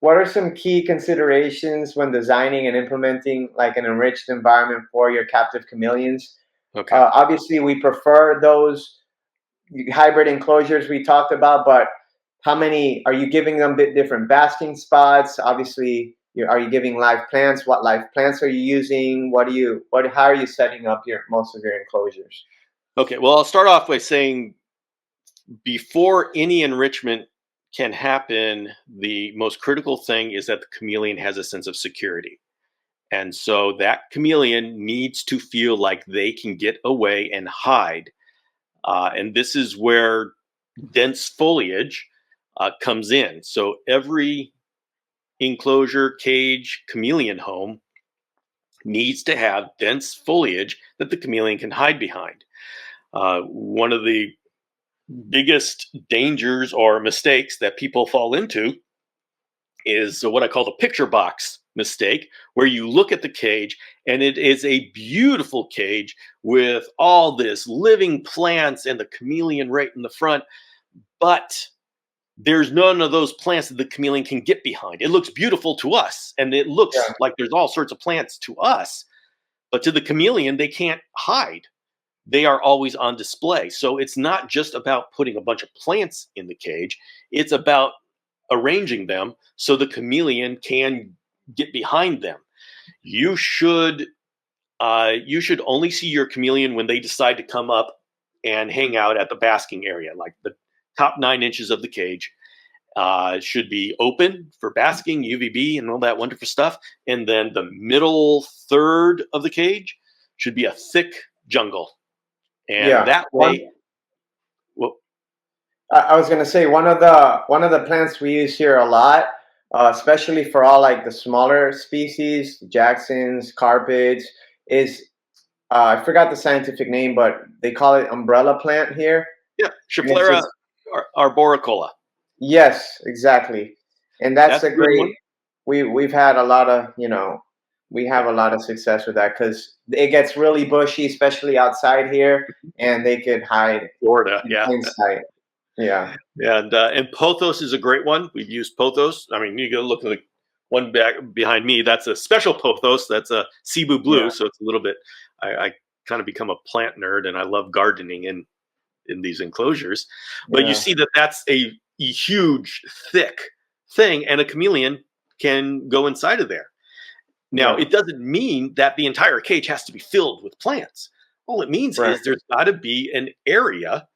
what are some key considerations when designing and implementing like an enriched environment for your captive chameleons? Okay. Obviously, we prefer those hybrid enclosures we talked about, but how many are you giving them different basking spots? Obviously, are you giving live plants? What live plants are you using? How are you setting up your most of your enclosures? Okay. Well, I'll start off by saying before any enrichment can happen, the most critical thing is that the chameleon has a sense of security. And so that chameleon needs to feel like they can get away and hide. And this is where dense foliage comes in. So every enclosure, cage, chameleon home needs to have dense foliage that the chameleon can hide behind. One of the biggest dangers or mistakes that people fall into is what I call the picture box mistake, where you look at the cage and it is a beautiful cage with all this living plants and the chameleon right in the front, but there's none of those plants that the chameleon can get behind. It looks beautiful to us and it looks Yeah, like there's all sorts of plants to us, but to the chameleon, they can't hide. They are always on display. So it's not just about putting a bunch of plants in the cage, it's about arranging them so the chameleon can get behind them. You should only see your chameleon when they decide to come up and hang out at the basking area, like the top 9 inches of the cage. Should be open for basking, UVB, and all that wonderful stuff. And then the middle third of the cage should be a thick jungle. And yeah. that One, way, well, I was gonna say one of the plants we use here a lot, especially for all like the smaller species, Jacksons, carpets, is I forgot the scientific name, but they call it umbrella plant here, yeah, and it's Schefflera just arboricola. yes, exactly, and that's That's a a good great. one. We've had a lot of we have a lot of success with that because it gets really bushy, especially outside here, and they could hide Florida, in yeah. plain sight. Yeah, And pothos is a great one. We've used pothos. I mean, you go look at the one back behind me. That's a special pothos. That's a Cebu blue, yeah, so it's a little bit. I kind of become a plant nerd, and I love gardening in these enclosures. But you yeah, see that that's a huge, thick thing, and a chameleon can go inside of there. Now, yeah. it doesn't mean that the entire cage has to be filled with plants. All it means Right. is there's got to be an area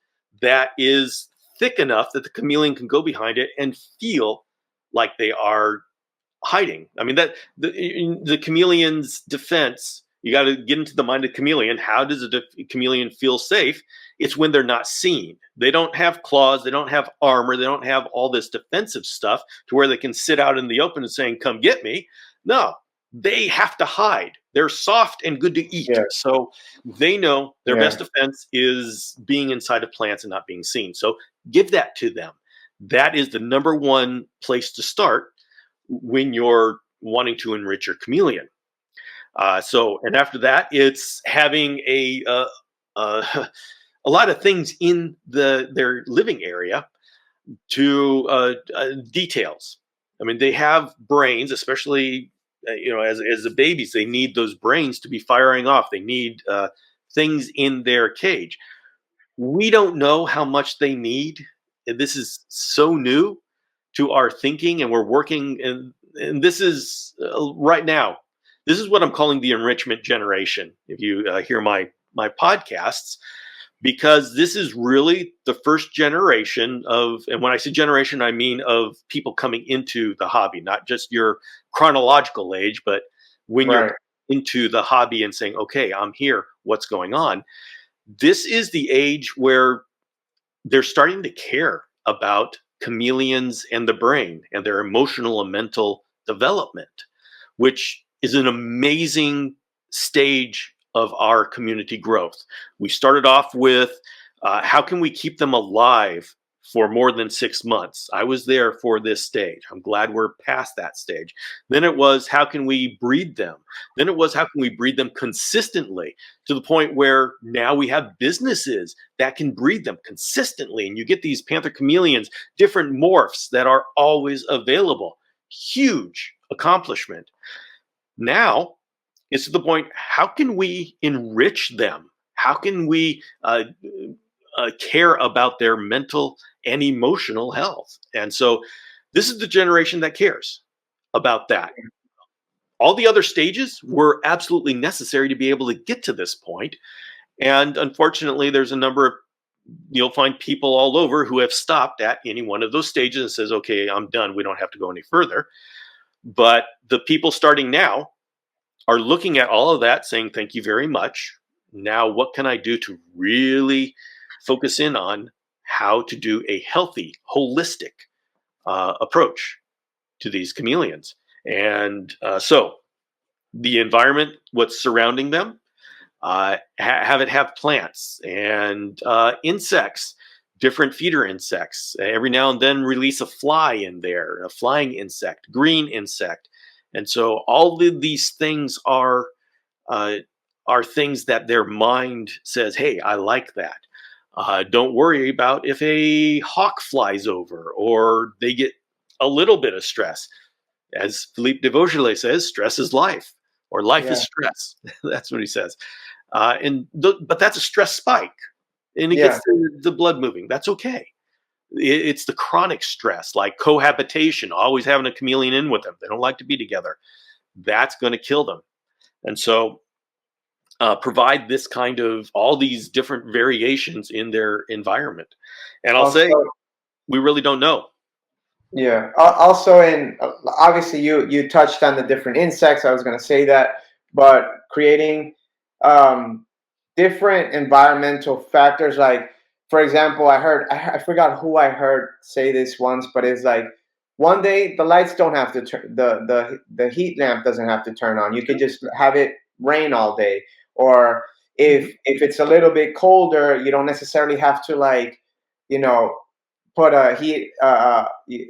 that is thick enough that the chameleon can go behind it and feel like they are hiding. I mean, that the chameleon's defense, you got to get into the mind of the chameleon. How does a chameleon feel safe? It's when they're not seen. They don't have claws, they don't have armor, they don't have all this defensive stuff to where they can sit out in the open and saying, "Come get me." No, they have to hide. They're soft and good to eat. Yeah, So they know their yeah, best defense is being inside of plants and not being seen. So give that to them. That is the number one place to start when you're wanting to enrich your chameleon. And after that, it's having uh, a lot of things in their living area to details. I mean, they have brains, especially as the babies, they need those brains to be firing off. They need things in their cage. We don't know how much they need. This is so new to our thinking, and we're working. And this is right now. This is what I'm calling the enrichment generation. If you hear my podcasts, because this is really the first generation of, and when I say generation, I mean of people coming into the hobby, not just your chronological age, but when you're right. into the hobby and saying, okay, I'm here, what's going on? This is the age where they're starting to care about chameleons and the brain and their emotional and mental development, which is an amazing stage of our community growth. We started off with how can we keep them alive for more than 6 months? I was there for this stage. I'm glad we're past that stage. Then it was how can we breed them? Then it was how can we breed them consistently to the point where now we have businesses that can breed them consistently. And you get these panther chameleons, different morphs that are always available. Huge accomplishment. Now it's to the point, how can we enrich them? How can we care about their mental and emotional health? And so this is the generation that cares about that. All the other stages were absolutely necessary to be able to get to this point. And unfortunately, there's a number of, you'll find people all over who have stopped at any one of those stages and says, okay, I'm done. We don't have to go any further. But the people starting now are looking at all of that saying, thank you very much. Now, what can I do to really focus in on how to do a healthy, holistic approach to these chameleons? And so the environment, what's surrounding them, have it have plants and insects, different feeder insects. Every now and then release a fly in there, a flying insect, green insect. And so all of these things are things that their mind says, hey, I like that. Don't worry about if a hawk flies over or they get a little bit of stress. As Philippe de Vaugelet says, stress is life, or life is stress. That's what he says. But that's a stress spike, and it gets the blood moving. That's okay. It's the chronic stress, like cohabitation, always having a chameleon in with them. They don't like to be together. That's going to kill them. And so provide this kind of all these different variations in their environment. And I'll say, we really don't know. Yeah. Also, obviously, you touched on the different insects. I was going to say that, but creating different environmental factors, like, for example, I forgot who I heard say this once, but it's like, one day the lights don't have to turn, the heat lamp doesn't have to turn on. You could just have it rain all day. Or if it's a little bit colder, you don't necessarily have to, like, put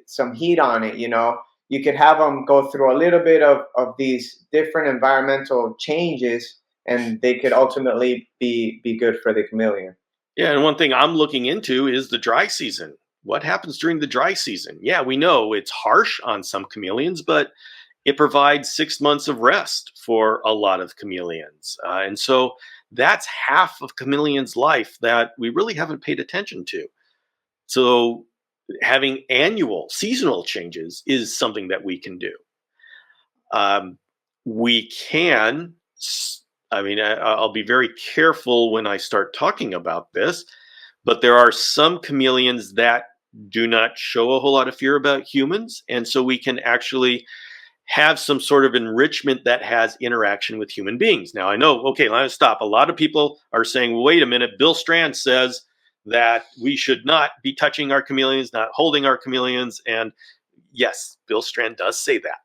some heat on it. You could have them go through a little bit of these different environmental changes, and they could ultimately be good for the chameleon. Yeah, and one thing I'm looking into is the dry season. What happens during the dry season? Yeah, we know it's harsh on some chameleons, but it provides 6 months of rest for a lot of chameleons. And so that's half of chameleons' life that we really haven't paid attention to. So having annual seasonal changes is something that we can do. We can, I'll be very careful when I start talking about this, but there are some chameleons that do not show a whole lot of fear about humans. And so we can actually have some sort of enrichment that has interaction with human beings. Now, I know, okay, let us stop. A lot of people are saying, well, wait a minute, Bill Strand says that we should not be touching our chameleons, not holding our chameleons. And yes, Bill Strand does say that.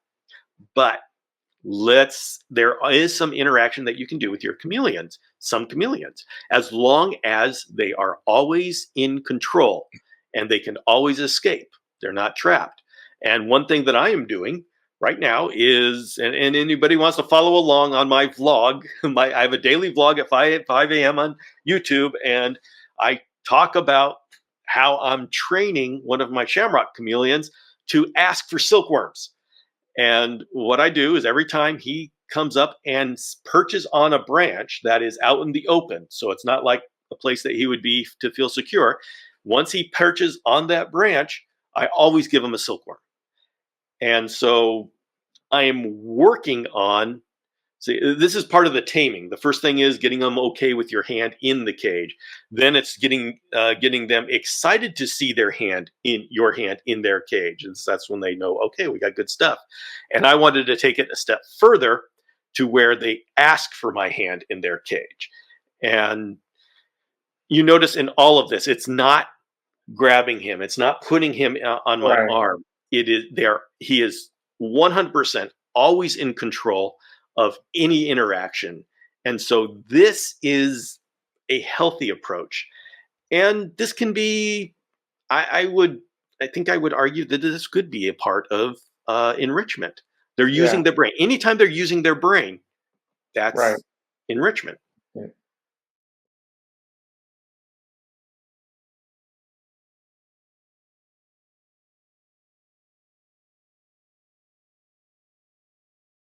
But there is some interaction that you can do with your chameleons, some chameleons, as long as they are always in control and they can always escape. They're not trapped. And one thing that I am doing right now is, and anybody wants to follow along on my vlog, I have a daily vlog at 5 a.m. on YouTube, and I talk about how I'm training one of my shamrock chameleons to ask for silkworms. And what I do is every time he comes up and perches on a branch that is out in the open, so it's not like a place that he would be to feel secure, once he perches on that branch, I always give him a silkworm. And so I am working on, see, this is part of the taming. The first thing is getting them okay with your hand in the cage. Then it's getting them excited to see your hand in their cage. And that's when they know, okay, we got good stuff. And I wanted to take it a step further to where they ask for my hand in their cage. And you notice in all of this, it's not grabbing him. It's not putting him on my arm. He is 100% always in control of any interaction. And so this is a healthy approach. And this can be, I think I would argue that this could be a part of enrichment. They're using their brain. Anytime they're using their brain, that's enrichment.